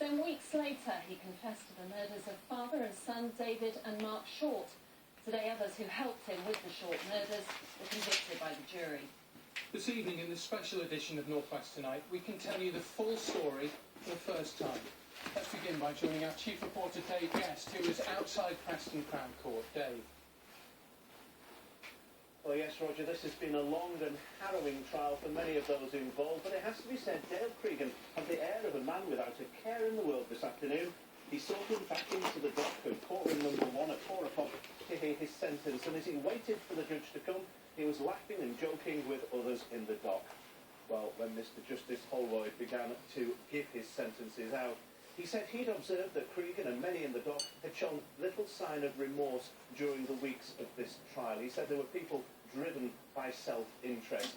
10 weeks later, he confessed to the murders of father and son David and Mark Short. Today, others who helped him with the Short murders were convicted by the jury. This evening, in this special edition of North West Tonight, we can tell you the full story for the first time. Let's begin by joining our chief reporter, Dave Guest, who is outside Preston Crown Court. Dave. Well, yes, Roger, this has been a long and harrowing trial for many of those involved, but it has to be said, Dale Cregan had the air of a man without a care in the world this afternoon. He sauntered back into the dock of courtroom number 1 at 4 o'clock to hear his sentence, and as he waited for the judge to come, he was laughing and joking with others in the dock. Well, when Mr Justice Holroyd began to give his sentences out, he said he'd observed that Cregan and many in the dock had shown little sign of remorse during the weeks of this trial. He said there were people driven by self-interest.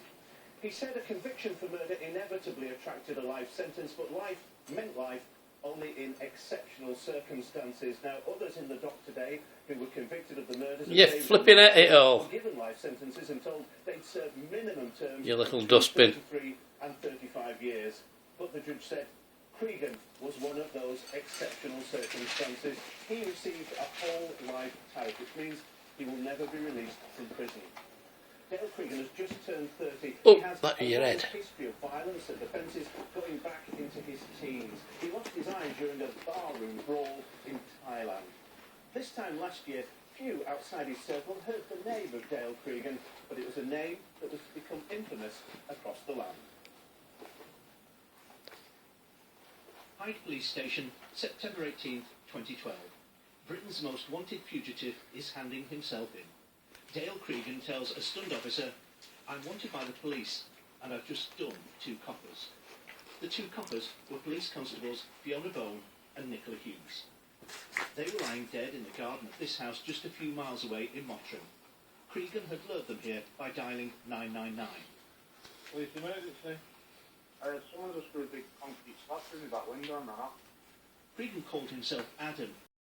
He said a conviction for murder inevitably attracted a life sentence, but life meant life only in exceptional circumstances. Now, others in the dock today who were convicted of the murders... You're flipping at it all. ...given life sentences and told they'd serve minimum terms... You little dustbin. 33 and 35 years. But the judge said Cregan was one of those exceptional circumstances. He received a whole life tariff, which means he will never be released from prison. Dale Cregan has just turned 30. Oh, he has that a your long head. history of violence and offences going back into his teens. He lost his eye during a barroom brawl in Thailand. This time last year, few outside his circle heard the name of Dale Cregan, but it was a name that was to become infamous across the land. Hyde Police Station, September 18th, 2012. Britain's most wanted fugitive is handing himself in. Dale Cregan tells a stunned officer, "I'm wanted by the police, and I've just done 2 coppers." The 2 coppers were police constables Fiona Bone and Nicola Hughes. They were lying dead in the garden of this house just a few miles away in Mottram. Cregan had lured them here by dialing 999. Police emergency. Someone just threw a big concrete slab through me back window and ran off. Cregan called himself Adam.